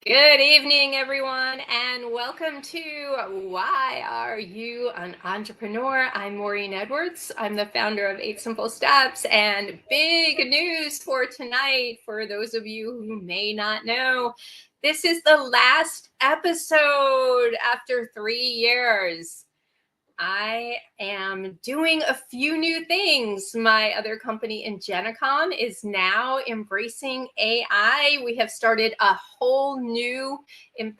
Good evening, everyone, and welcome to Why Are You an Entrepreneur? I'm Maureen Edwards. I'm the founder of 8 Simple Steps, and big news for tonight for those of you who may not know. This is the last episode after 3 years. I am doing a few new things. My other company, Ingenicom, is now embracing AI. We have started a whole new AI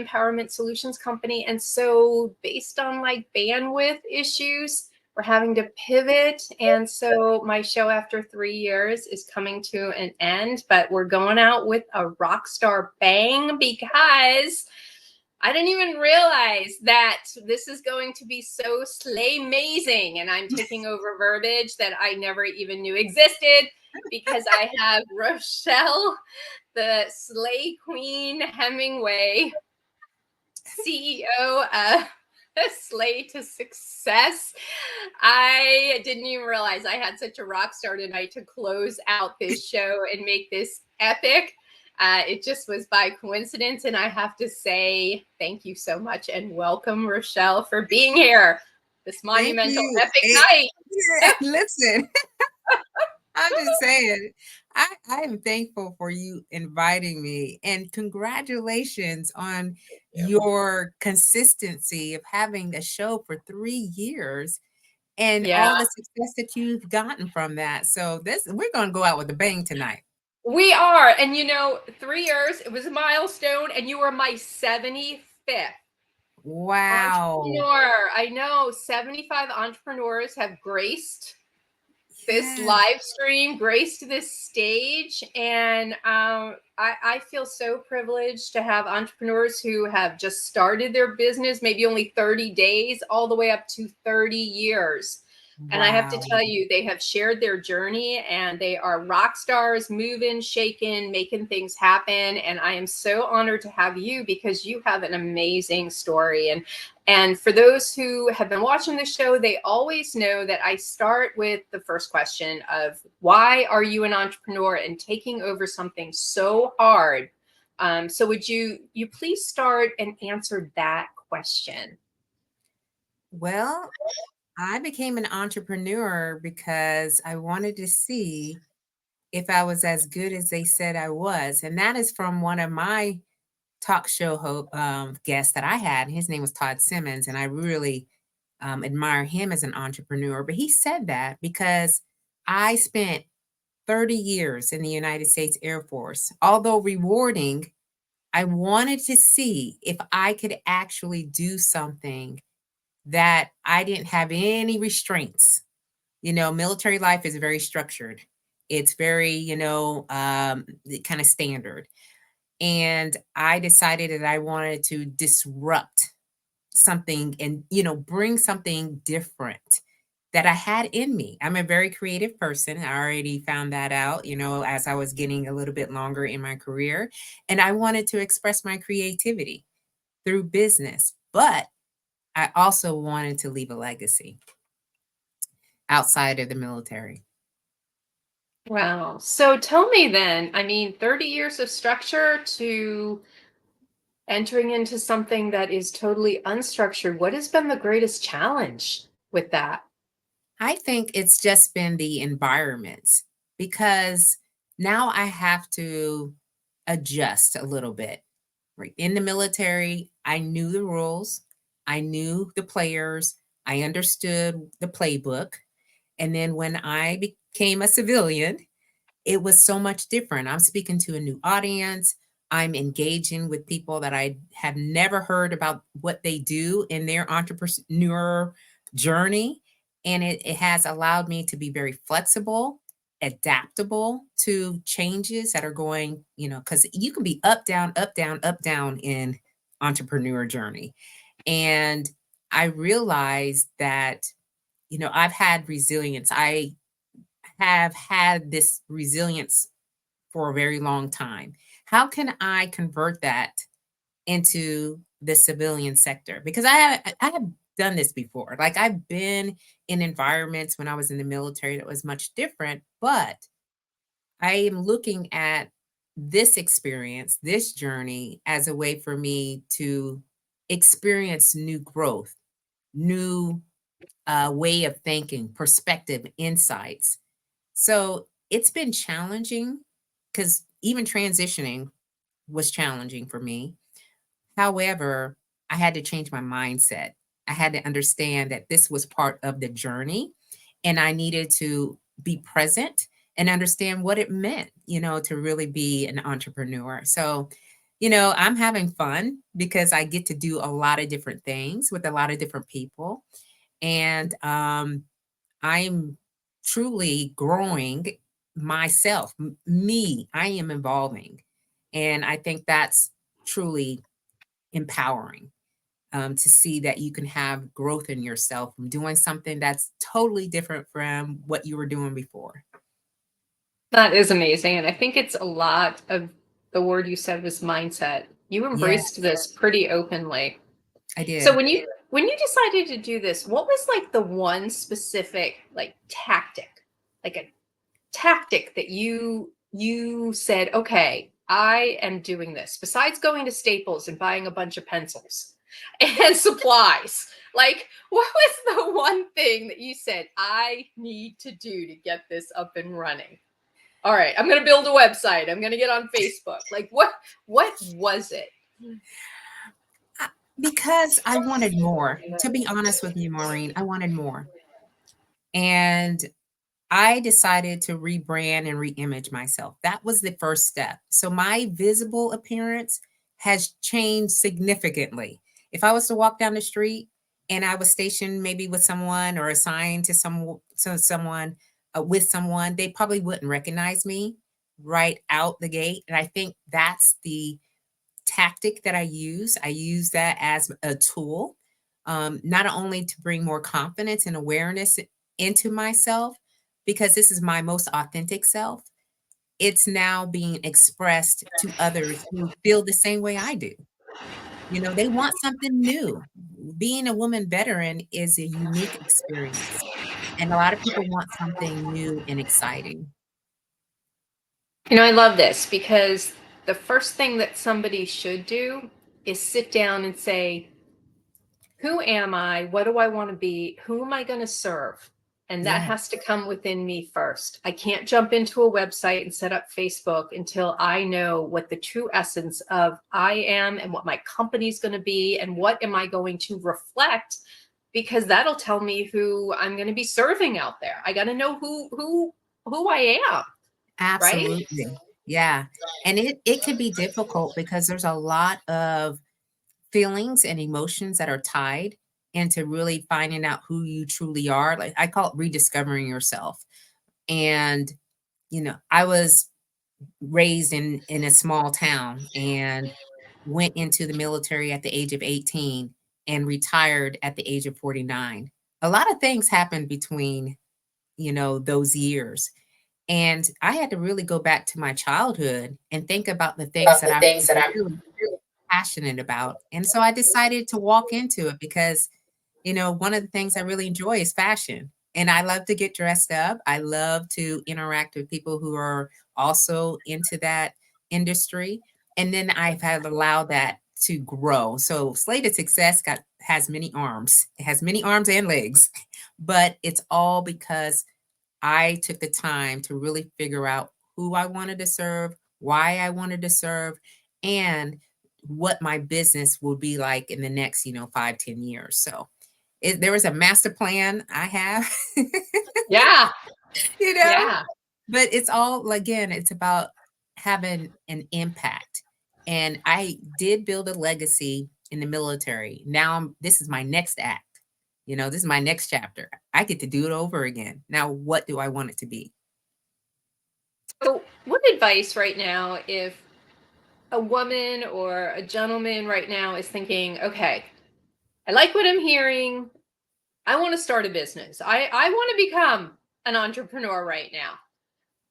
empowerment solutions company. And so, based on like bandwidth issues, we're having to pivot. And so, my show after 3 years is coming to an end, but we're going out with a rock star bang because I didn't even realize that this is going to be so slay-mazing, and I'm taking over verbiage that I never even knew existed because I have Rochelle, the Slay Queen Hemingway, CEO of Slay to Success. I didn't even realize I had such a rock star tonight to close out this show and make this epic. It just was by coincidence. And I have to say thank you so much and welcome, Rochelle, for being here. This Thank monumental you. epic night. Listen, I'm just saying, I am thankful for you inviting me and congratulations on your consistency of having a show for 3 years and Yeah, all the success that you've gotten from that. So we're going to go out with a bang tonight. we are. And 3 years, it was a milestone, and you were my 75th Wow. entrepreneur. I know 75 entrepreneurs have graced this Yes. live stream, graced this stage. And I feel so privileged to have entrepreneurs who have just started their business, maybe only 30 days, all the way up to 30 years. And I have to Wow. tell you, they have shared their journey and they are rock stars, moving, shaking, making things happen. And I am so honored to have you because you have an amazing story. And for those who have been watching the show, they always know that I start with the first question of why are you an entrepreneur and taking over something so hard? So would you please start and answer that question? Well, I became an entrepreneur because I wanted to see if I was as good as they said I was. And that is from one of my talk show guests that I had. His name was Todd Simmons, and I really admire him as an entrepreneur. But he said that because I spent 30 years in the United States Air Force. Although rewarding, I wanted to see if I could actually do something that I didn't have any restraints. Military life is very structured. It's very, kind of standard. And I decided that I wanted to disrupt something and, bring something different that I had in me. I'm a very creative person. I already found that out, as I was getting a little bit longer in my career. And I wanted to express my creativity through business. But I also wanted to leave a legacy outside of the military. Wow. So tell me then, 30 years of structure to entering into something that is totally unstructured. What has been the greatest challenge with that? I think it's just been the environments because now I have to adjust a little bit. Right. In the military, I knew the rules, I knew the players, I understood the playbook. And then when I became a civilian, it was so much different. I'm speaking to a new audience. I'm engaging with people that I have never heard about what they do in their entrepreneur journey. And it has allowed me to be very flexible, adaptable to changes that are going, because you can be up, down, up, down, up, down in entrepreneur journey. And I realized that, I've had resilience. I have had this resilience for a very long time. How can I convert that into the civilian sector? Because I have done this before. Like I've been in environments when I was in the military that was much different, but I am looking at this experience, this journey, as a way for me to experience new growth, new way of thinking, perspective, insights. So it's been challenging because even transitioning was challenging for me. However, I had to change my mindset. I had to understand that this was part of the journey and I needed to be present and understand what it meant, to really be an entrepreneur. So, I'm having fun because I get to do a lot of different things with a lot of different people. And I'm truly growing myself, me. I am evolving. And I think that's truly empowering, to see that you can have growth in yourself from doing something that's totally different from what you were doing before. That is amazing. And I think it's a lot of the word you said was mindset. You Yeah, embraced this pretty openly. I So did. when you decided to do this, what was like the one specific like like a tactic that you said, okay, I am doing this, besides going to Staples and buying a bunch of pencils and supplies? Like, what was the one thing that you said, I need to do to get this up and running? All right, I'm going to build a website. I'm going to get on Facebook. Like, what was it? I- Because I wanted more. To be honest with you, Maureen, I wanted more. And I decided to rebrand and reimage myself. That was the first step. So my visible appearance has changed significantly. If I was to walk down the street and I was stationed maybe with someone or assigned to someone with someone, they probably wouldn't recognize me right out the gate. And I think that's the tactic that I use. I use that as a tool, not only to bring more confidence and awareness into myself, because this is my most authentic self. It's now being expressed to others who feel the same way I do. They want something new. Being a woman veteran is a unique experience, and a lot of people want something new and exciting. I love this because the first thing that somebody should do is sit down and say, who am I? What do I want to be? Who am I going to serve? And that Yeah, has to come within me first. I can't jump into a website and set up Facebook until I know what the true essence of I am and what my company's going to be and what am I going to reflect, because that'll tell me who I'm going to be serving out there. I got to know who I am, right? absolutely. Yeah. And it can be difficult because there's a lot of feelings and emotions that are tied into really finding out who you truly are. Like I call it rediscovering yourself. And I was raised in a small town and went into the military at the age of 18 and retired at the age of 49. A lot of things happened between, those years. And I had to really go back to my childhood and think about the things About that the I things was that I'm really passionate about. And so I decided to walk into it because, one of the things I really enjoy is fashion. And I love to get dressed up. I love to interact with people who are also into that industry. And then I've had allowed that to grow. So Slated Success got has many arms. It has many arms and legs, but it's all because I took the time to really figure out who I wanted to serve, why I wanted to serve, and what my business will be like in the next, 5, 10 years. So there was a master plan I have, Yeah, you know, yeah. but it's all, again, it's about having an impact. And I did build a legacy in the military. Now this is my next act. This is my next chapter. I get to do it over again. Now, what do I want it to be? So, what advice right now, if a woman or a gentleman right now is thinking, okay, I like what I'm hearing. I want to start a business. I want to become an entrepreneur right now.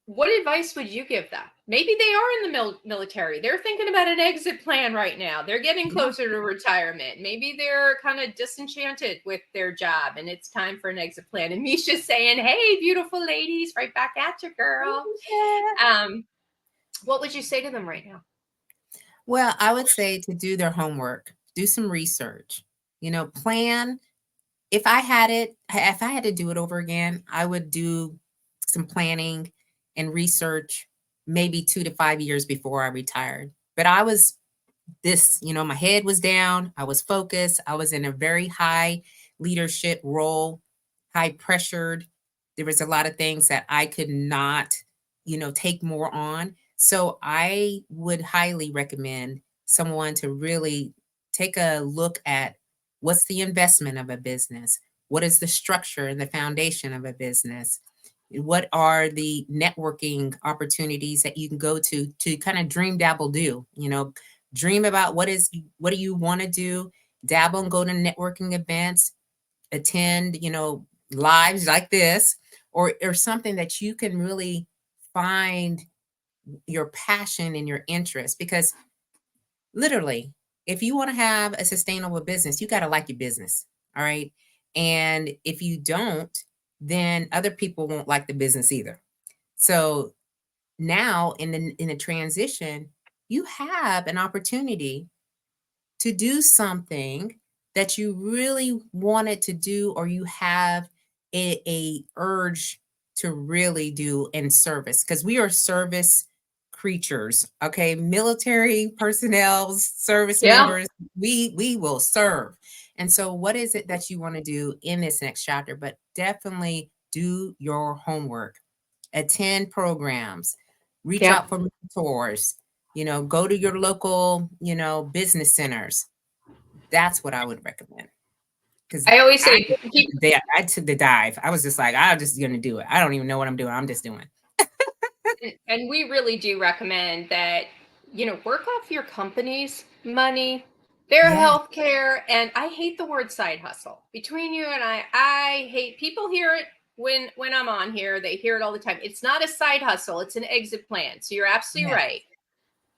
What advice would you give them? Maybe they are in the military. They're thinking about an exit plan right now. They're getting Yeah, closer to retirement. Maybe they're kind of disenchanted with their job and it's time for an exit plan. And Misha's saying, hey, beautiful ladies, right back at you, girl. yeah. Um, What would you say to them right now? Well, I would say to do their homework, do some research, plan. If I had to do it over again, I would do some planning and research maybe 2 to 5 years before I retired. But I was my head was down, I was focused, I was in a very high leadership role, high pressured. There was a lot of things that I could not, take more on. So I would highly recommend someone to really take a look at what's the investment of a business, what is the structure and the foundation of a business, what are the networking opportunities that you can go to kind of dream dabble do, dream about what do you want to do, dabble and go to networking events, attend, lives like this, or something that you can really find your passion and your interest. Because literally, if you want to have a sustainable business, you got to like your business. All right. And if you don't, then other people won't like the business either. So now in the transition, you have an opportunity to do something that you really wanted to do, or you have a urge to really do in service, because we are service creatures. Okay, military personnel, service Yeah. members, we will serve. And so what is it that you want to do in this next chapter? But definitely do your homework, attend programs, reach Yeah. out for mentors, go to your local, business centers. That's what I would recommend. Because I always I say took I took the dive. I was just like, I'm just gonna do it. I don't even know what I'm doing. I'm just doing. and we really do recommend that, work off your company's money, their Yeah, health care. And I hate the word side hustle. Between you and I hate, people hear it when I'm on here, they hear it all the time. It's not a side hustle, it's an exit plan. So you're absolutely yeah, right.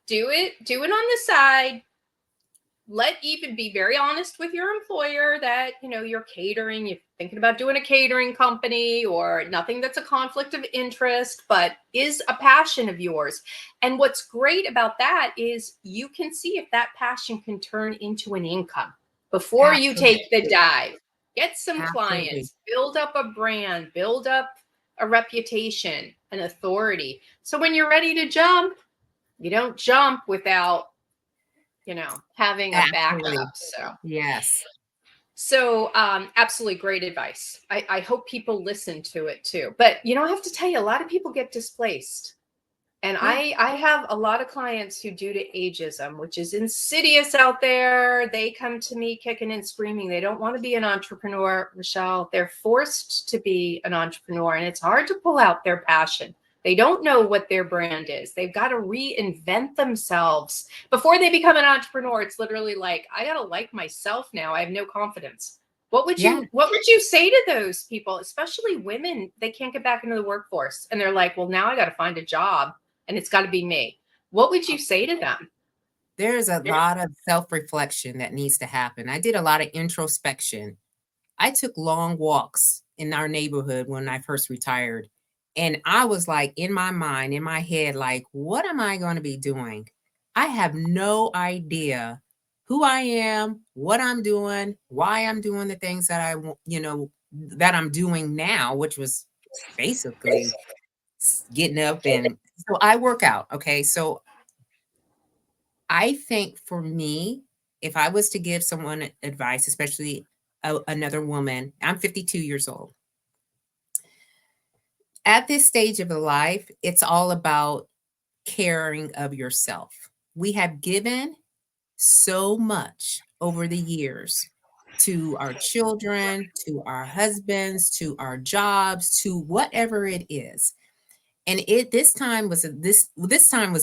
Do it on the side. Let even be very honest with your employer that you're catering, you're thinking about doing a catering company, or nothing that's a conflict of interest but is a passion of yours. And what's great about that is you can see if that passion can turn into an income before you take absolutely, the dive. Get some absolutely. clients, build up a brand, build up a reputation, an authority, so when you're ready to jump, you don't jump without having a Absolutely. backup. So absolutely great advice. I hope people listen to it too. But I have to tell you, a lot of people get displaced. And Yeah, I have a lot of clients who, due to ageism, which is insidious out there, they come to me kicking and screaming. They don't want to be an entrepreneur, Rochelle. They're forced to be an entrepreneur, and it's hard to pull out their passion. They don't know what their brand is. They've got to reinvent themselves before they become an entrepreneur. It's literally like, I got to like myself now. I have no confidence. yeah. What would you say to those people, especially women? They can't get back into the workforce and they're like, well, now I got to find a job and it's got to be me. What would you say to them? There's a lot of self-reflection that needs to happen. I did a lot of introspection. I took long walks in our neighborhood when I first retired. And I was like, in my mind, in my head, like, what am I going to be doing? I have no idea who I am, what I'm doing, why I'm doing the things that that I'm doing now, which was basically getting up. And so I work out. Okay. So I think for me, if I was to give someone advice, especially another woman, I'm 52 years old. At this stage of life, it's all about caring of yourself. We have given so much over the years to our children, to our husbands, to our jobs, to whatever it is. And this time was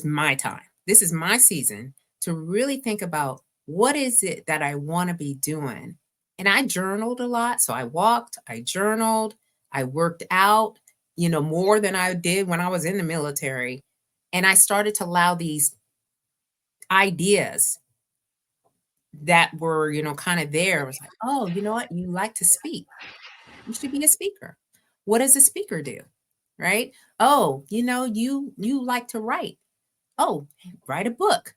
my time. This is my season to really think about what is it that I want to be doing. And I journaled a lot. So I walked, I journaled, I worked out, more than I did when I was in the military. And I started to allow these ideas that were, kind of there. I was like, oh, you know what? You like to speak. You should be a speaker. What does a speaker do? Right? Oh, you like to write. Oh, write a book.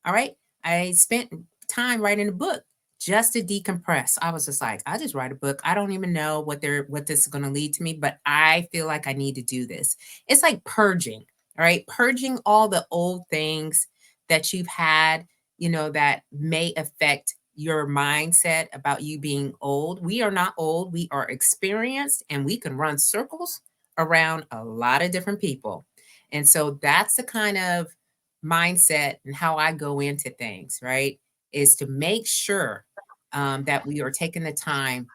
All right. I spent time writing a book just to decompress. I was just like, I just write a book. I don't even know what this is going to lead to me, but I feel like I need to do this. It's like purging, all right? Purging all the old things that you've had, that may affect your mindset about you being old. We are not old. We are experienced and we can run circles around a lot of different people. And so that's the kind of mindset and how I go into things, right? Is to make sure that we are taking the time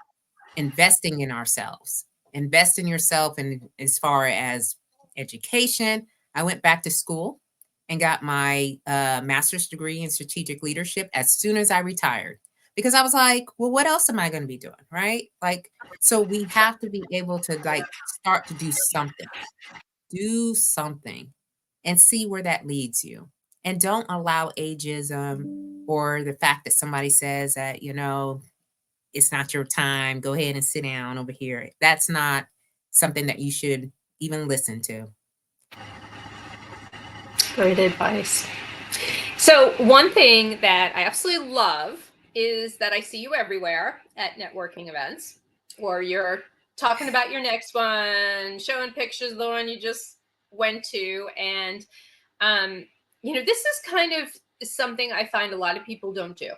investing in ourselves. Invest in yourself, and as far as education, I went back to school and got my master's degree in strategic leadership as soon as I retired because I was like, well, what else am I going to be doing, right? Like, so we have to be able to like start to do something and see where that leads you. And don't allow ageism or the fact that somebody says that, it's not your time. Go ahead and sit down over here. That's not something that you should even listen to. Great advice. So, one thing that I absolutely love is that I see you everywhere at networking events, or you're talking about your next one, showing pictures of the one you just went to. And, um, this is kind of something I find a lot of people don't do.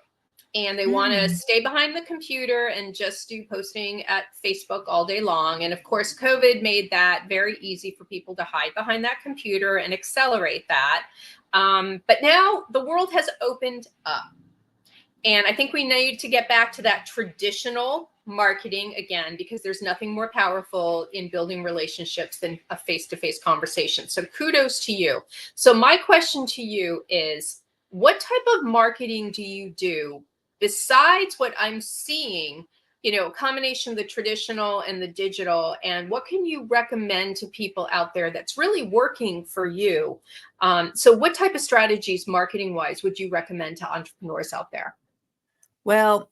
And they want to Mm. stay behind the computer and just do posting at Facebook all day long. And of course, COVID made that very easy for people to hide behind that computer and accelerate that. But now the world has opened up. And I think we need to get back to that traditional marketing again, because there's nothing more powerful in building relationships than a face to face conversation. So kudos to you. So, my question to you is, what type of marketing do you do besides what I'm seeing? A combination of the traditional and the digital, and what can you recommend to people out there that's really working for you? So, what type of strategies, marketing wise, would you recommend to entrepreneurs out there? Well,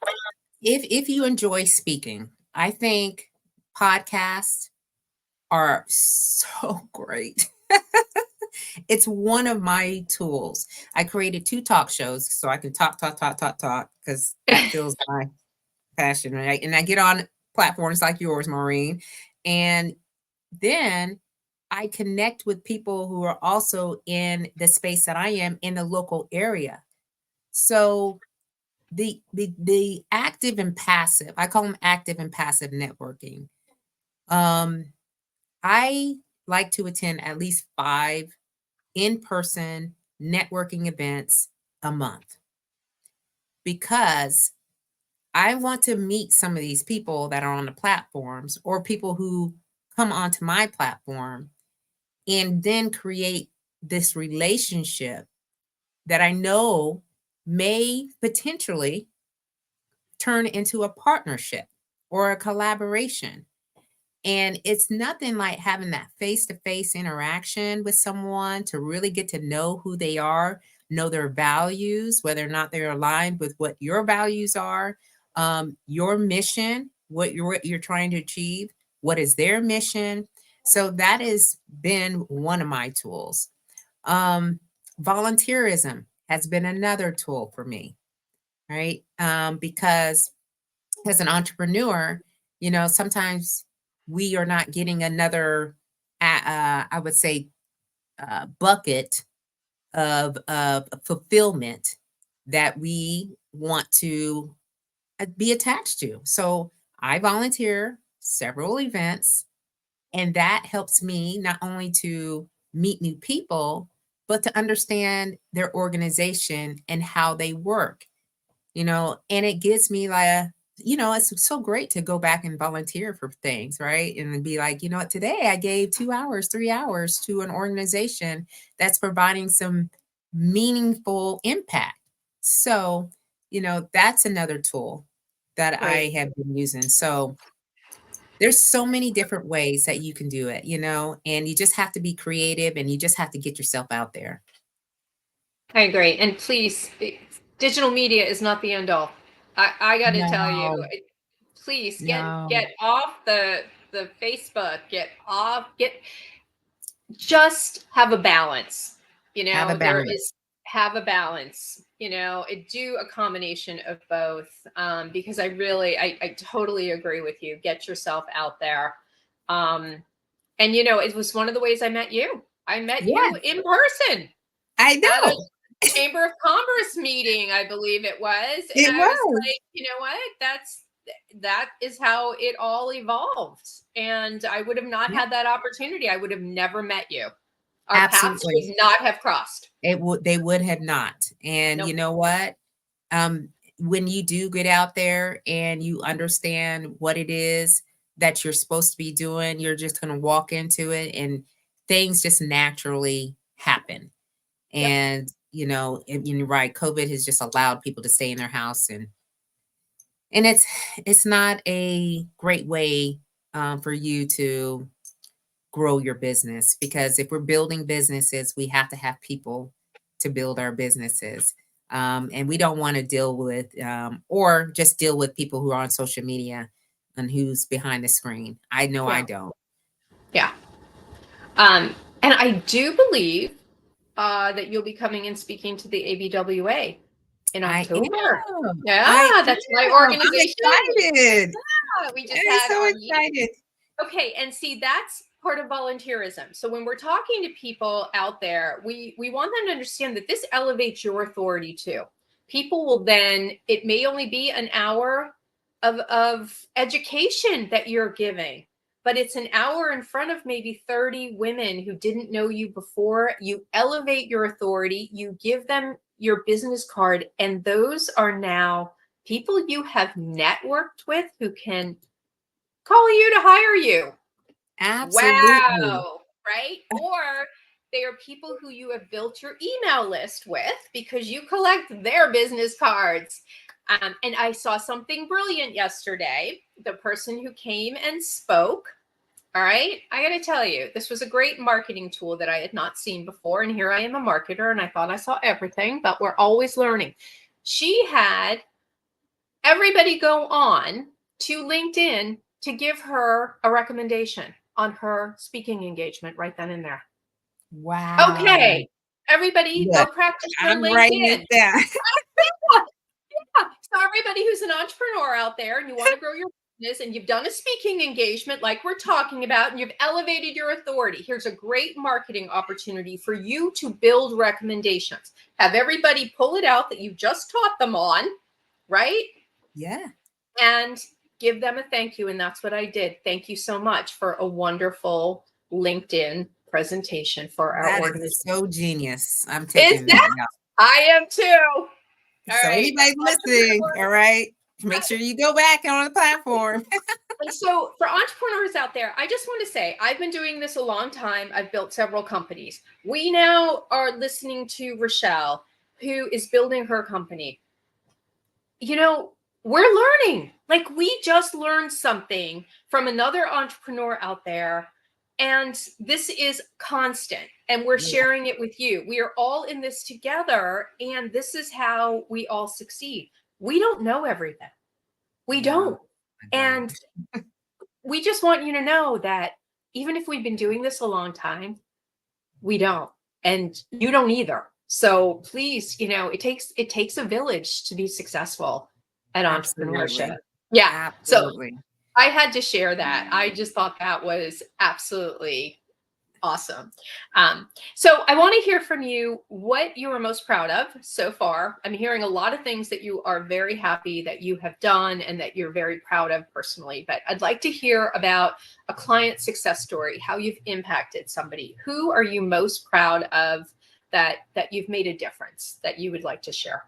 if you enjoy speaking, I think podcasts are so great. It's one of my tools. I created two talk shows so I can talk because that feels my passion, right? And I get on platforms like yours, Maureen, and then I connect with people who are also in the space that I am in the local area. So the active and passive, I call them active and passive networking. Um, I like to attend at least 5 in-person networking events a month because I want to meet some of these people that are on the platforms or people who come onto my platform and then create this relationship that I know may potentially turn into a partnership or a collaboration. And it's nothing like having that face to face interaction with someone to really get to know who they are, know their values, whether or not they're aligned with what your values are, your mission, what you're trying to achieve, what is their mission. So that has been one of my tools. Um, Volunteerism has been another tool for me, right? Because as an entrepreneur, sometimes we are not getting another, I would say, bucket of fulfillment that we want to be attached to. So I volunteer several events, and that helps me not only to meet new people, but to understand their organization and how they work, and it gives me like it's so great to go back and volunteer for things, right? And then be like, what, today I gave 2 hours, 3 hours to an organization that's providing some meaningful impact. So, that's another tool that Right. I have been using. So there's so many different ways that you can do it, and you just have to be creative and you just have to get yourself out there. I agree. And please, digital media is not the end all. I got to tell you, No, please no. get off the Facebook. Get off. Just have a balance. Have a There balance. is have a balance, do a combination of both. Because I totally agree with you. Get yourself out there. Um, and it was one of the ways I met you. I met Yeah, you in person I at a know. Chamber of Commerce meeting, I believe it was. And It I was was. like, you know what? That is how it all evolved. And I would have not Yeah, had that opportunity. I would have never met you. Our paths absolutely. would not have crossed. They would have not. And you Nope. know what? Um, when you do get out there and you understand what it is that you're supposed to be doing, you're just going to walk into it and things just naturally happen. Yep. And, and you're right, COVID has just allowed people to stay in their house and it's not a great way for you to grow your business because if we're building businesses, we have to have people to build our businesses. And we don't want to deal with or just deal with people who are on social media and who's behind the screen. I know I Yeah. don't. Yeah. And I do believe that you'll be coming and speaking to the ABWA in I October. am. I Yeah, that's my am. I'm organization. excited. We just I'm had so our meeting. excited. Okay, and see, that's part of volunteerism. So when we're talking to people out there, we want them to understand that this elevates your authority too. People will then, it may only be an hour of education that you're giving, but it's an hour in front of maybe 30 women who didn't know you before. You elevate your authority, you give them your business card, and those are now people you have networked with who can call you to hire you. Absolutely. Wow, right? Or they are people who you have built your email list with because you collect their business cards. And I saw something brilliant yesterday. The person who came and spoke, all right, I got to tell you, this was a great marketing tool that I had not seen before. And here I am, a marketer, and I thought I saw everything, but we're always learning. She had everybody go on to LinkedIn to give her a recommendation on her speaking engagement right then and there. Wow. Okay, everybody go Look, practice your I'm writing LinkedIn. it down. So everybody who's an entrepreneur out there and you want to grow your business and you've done a speaking engagement like we're talking about and you've elevated your authority, here's a great marketing opportunity for you to build recommendations. Have everybody pull it out that you just taught them on, right? Yeah. And give them a thank you. And that's what I did. Thank you so much for a wonderful LinkedIn presentation for our That is organization. so genius. I'm Is taking that that? now. I am too. All So right. anybody's listening, all right, make sure you go back on the platform. And so, for entrepreneurs out there, I just want to say I've been doing this a long time. I've built several companies. We now are listening to Rochelle, who is building her company. We're learning. Like we just learned something from another entrepreneur out there. And this is constant. And we're Yeah. sharing it with you. We are all in this together. And this is how we all succeed. We don't know everything. We No, don't. I And don't. we just want you to know that even if we've been doing this a long time, we don't. And you don't either. So please, it takes a village to be successful at entrepreneurship. Absolutely. Yeah. So Absolutely. I had to share that. I just thought that was absolutely awesome. So I want to hear from you what you are most proud of so far. I'm hearing a lot of things that you are very happy that you have done and that you're very proud of personally. But I'd like to hear about a client success story, how you've impacted somebody. Who are you most proud of that you've made a difference that you would like to share?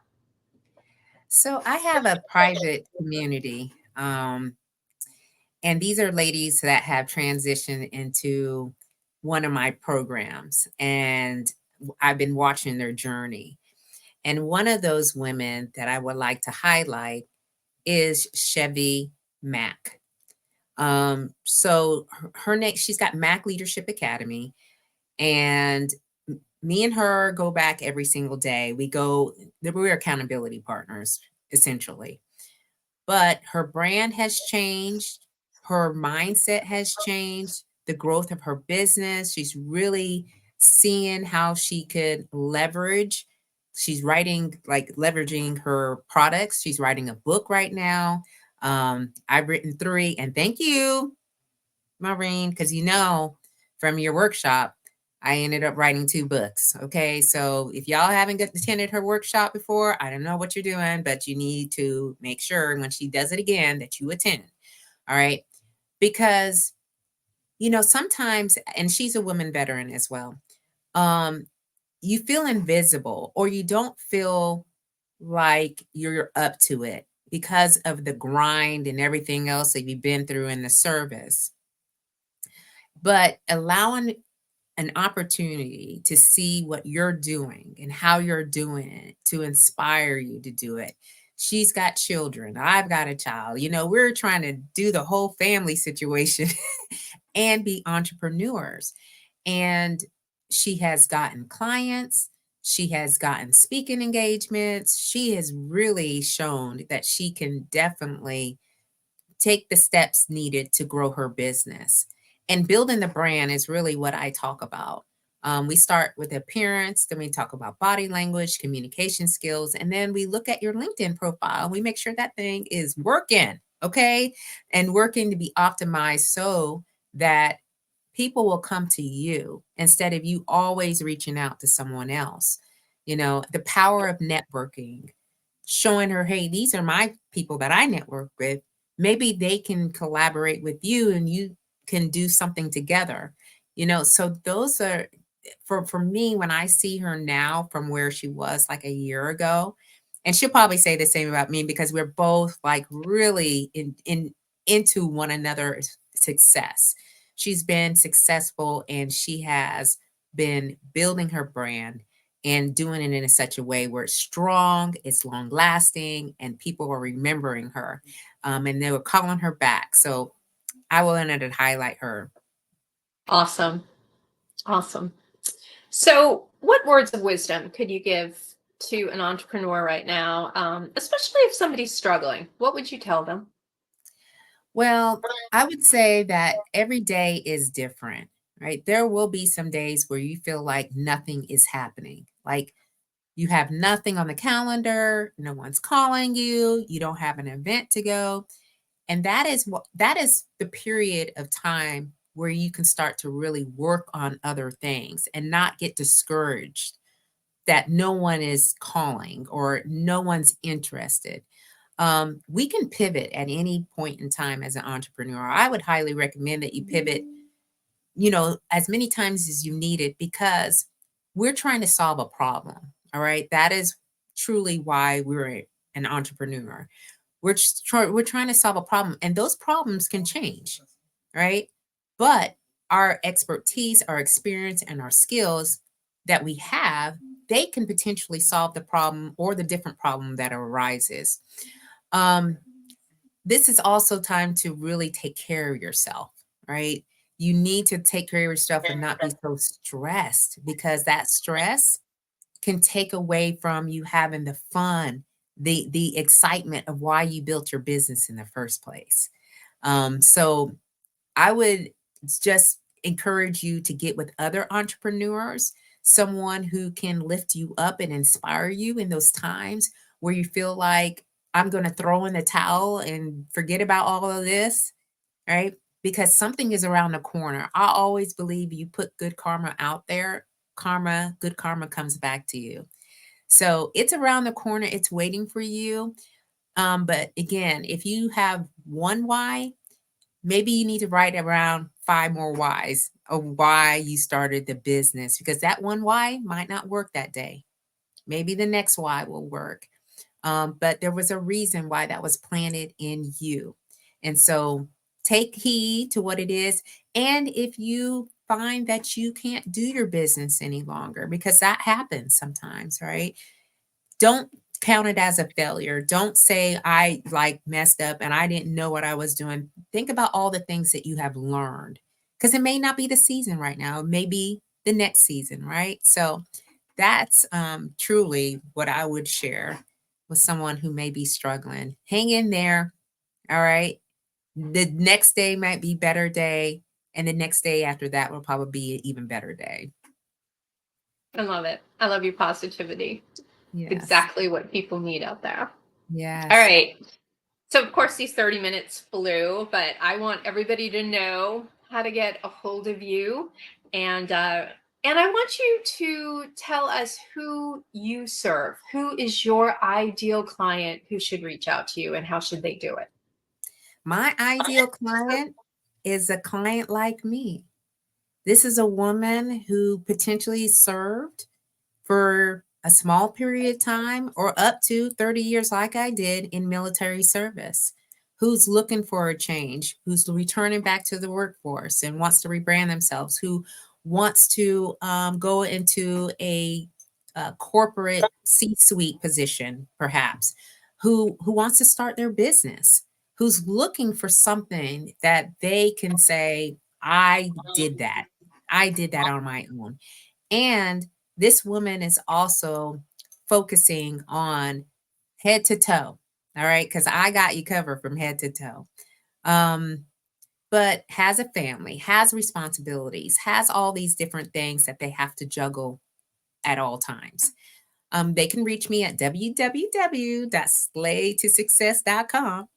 So I have a private community, and these are ladies that have transitioned into one of my programs, and I've been watching their journey. And one of those women that I would like to highlight is Chevy Mack. So her name, she's got Mac Leadership Academy, and me and her go back every single day. We're accountability partners, essentially. But her brand has changed, her mindset has changed, the growth of her business. She's really seeing how she could leverage. She's writing, like leveraging her products. She's writing a book right now. I've written three, and thank you, Maureen, because from your workshop, I ended up writing two books. Okay. So if y'all haven't attended her workshop before, I don't know what you're doing, but you need to make sure when she does it again that you attend. All right. Because, sometimes, and she's a woman veteran as well, um, you feel invisible or you don't feel like you're up to it because of the grind and everything else that you've been through in the service. But allowing an opportunity to see what you're doing and how you're doing it to inspire you to do it. She's got children. I've got a child. We're trying to do the whole family situation and be entrepreneurs. And she has gotten clients. She has gotten speaking engagements. She has really shown that she can definitely take the steps needed to grow her business. And building the brand is really what I talk about. We start with appearance, then we talk about body language, communication skills, and then we look at your LinkedIn profile. We make sure that thing is working, okay? And working to be optimized so that people will come to you instead of you always reaching out to someone else. The power of networking, showing her, hey, these are my people that I network with. Maybe they can collaborate with you and you can do something together. So those are for me when I see her now from where she was like a year ago, and she'll probably say the same about me because we're both like really into one another's success. She's been successful and she has been building her brand and doing it in such a way where it's strong, it's long lasting, and people are remembering her. And they were calling her back. So I wanted to highlight her. Awesome. Awesome. So, what words of wisdom could you give to an entrepreneur right now, especially if somebody's struggling? What would you tell them? Well, I would say that every day is different, right? There will be some days where you feel like nothing is happening. Like you have nothing on the calendar, no one's calling you, you don't have an event to go. And that is the period of time where you can start to really work on other things and not get discouraged that no one is calling or no one's interested. We can pivot at any point in time as an entrepreneur. I would highly recommend that you pivot, as many times as you need it because we're trying to solve a problem. All right. That is truly why we're an entrepreneur. We're trying to solve a problem, and those problems can change, right? But our expertise, our experience, and our skills that we have, they can potentially solve the problem or the different problem that arises. Um, this is also time to really take care of yourself, right? You need to take care of yourself and not be so stressed because that stress can take away from you having the fun, the excitement of why you built your business in the first place. So I would just encourage you to get with other entrepreneurs, someone who can lift you up and inspire you in those times where you feel like I'm going to throw in the towel and forget about all of this, right? Because something is around the corner. I always believe you put good karma out there, good karma comes back to you. So it's around the corner, it's waiting for you. But again, if you have one why, maybe you need to write around five more whys of why you started the business because that one why might not work that day. Maybe the next why will work. But there was a reason why that was planted in you. And so take heed to what it is. And if you find that you can't do your business any longer, because that happens sometimes, right? Don't count it as a failure. Don't say I like messed up and I didn't know what I was doing. Think about all the things that you have learned because it may not be the season right now. It may be the next season, right? So that's truly what I would share with someone who may be struggling. Hang in there. All right. The next day might be better day. And the next day after that will probably be an even better day. I love it. I love your positivity. Yes. Exactly what people need out there. All Yes. right. So, of course, these 30 minutes flew, but I want everybody to know how to get a hold of you. And I want you to tell us who you serve. Who is your ideal client who should reach out to you, and how should they do it? My ideal client is a client like me. This is a woman who potentially served for a small period of time or up to 30 years, like I did in military service, who's looking for a change, who's returning back to the workforce and wants to rebrand themselves, who wants to go into a corporate C-suite position, perhaps, who wants to start their business, who's looking for something that they can say, I did that. I did that on my own. And this woman is also focusing on head to toe. All right. Because I got you covered from head to toe. Um, but has a family, has responsibilities, has all these different things that they have to juggle at all times. They can reach me at www.slaytosuccess.com.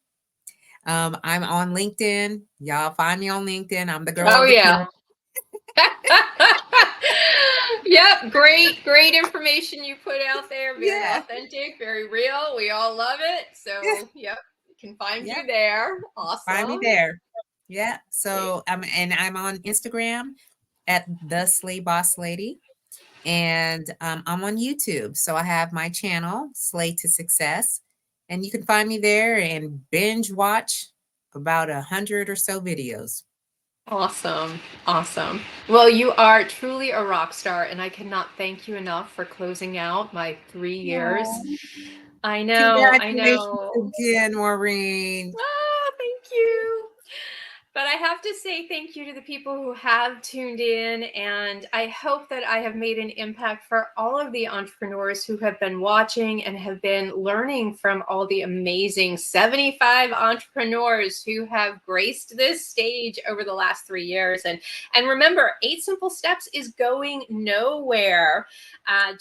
I'm on LinkedIn. Y'all find me on LinkedIn. I'm the girl Oh, of the yeah. people. Yep, great information you put out there. Very Yeah. authentic, very real. We all love it. So, yep, you can find Yeah. you there. Find me Awesome. there. Yeah. So and I'm on Instagram at the Slay Boss Lady. And I'm on YouTube. So I have my channel, Slay to Success. And you can find me there and binge watch about 100 or so videos. Awesome. Awesome. Well, you are truly a rock star, and I cannot thank you enough for closing out my 3 years. Aw. I know, I Congratulations know. again, Maureen. Ah, thank you. But I have to say thank you to the people who have tuned in, and I hope that I have made an impact for all of the entrepreneurs who have been watching and have been learning from all the amazing 75 entrepreneurs who have graced this stage over the last 3 years. And remember, 8 Simple Steps is going nowhere.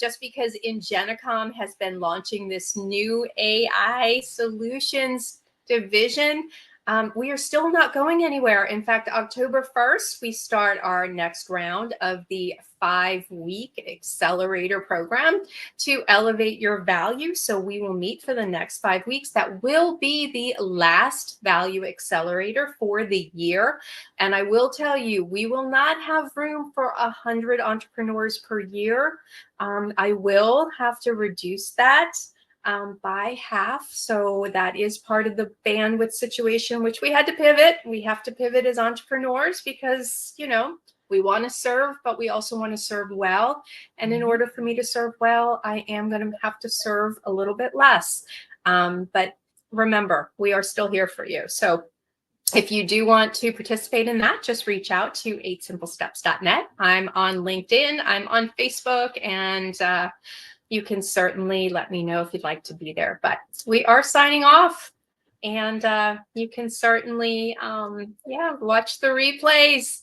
Just because Ingenicom has been launching this new AI solutions division, we are still not going anywhere. In fact, October 1st, we start our next round of the 5-week accelerator program to elevate your value. So we will meet for the next 5 weeks. That will be the last value accelerator for the year. And I will tell you, we will not have room for 100 entrepreneurs per year. I will have to reduce that by half. So that is part of the bandwidth situation, which we had to pivot. We have to pivot as entrepreneurs because, we want to serve, but we also want to serve well. And in order for me to serve well, I am going to have to serve a little bit less. But remember, we are still here for you. So if you do want to participate in that, just reach out to 8simplesteps.net. I'm on LinkedIn, I'm on Facebook, and you can certainly let me know if you'd like to be there. But we are signing off, and you can certainly, watch the replays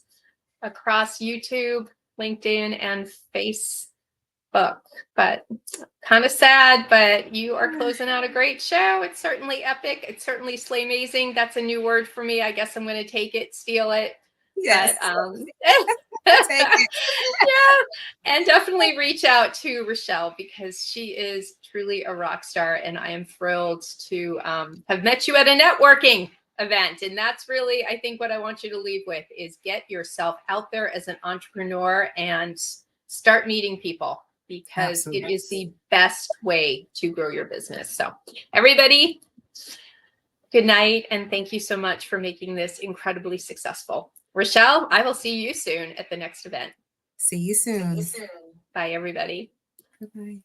across YouTube, LinkedIn, and Facebook. But kind of sad, but you are closing out a great show. It's certainly epic. It's certainly slay amazing. That's a new word for me. I guess I'm going to take it, steal it. Yes. But Take it. yeah, and definitely reach out to Rochelle because she is truly a rock star, and I am thrilled to have met you at a networking event. And that's really, I think, what I want you to leave with is get yourself out there as an entrepreneur and start meeting people, because it Absolutely. is the best way to grow your business. So everybody, good night, and thank you so much for making this incredibly successful. Rochelle, I will see you soon at the next event. See you soon. Bye, everybody. Bye-bye.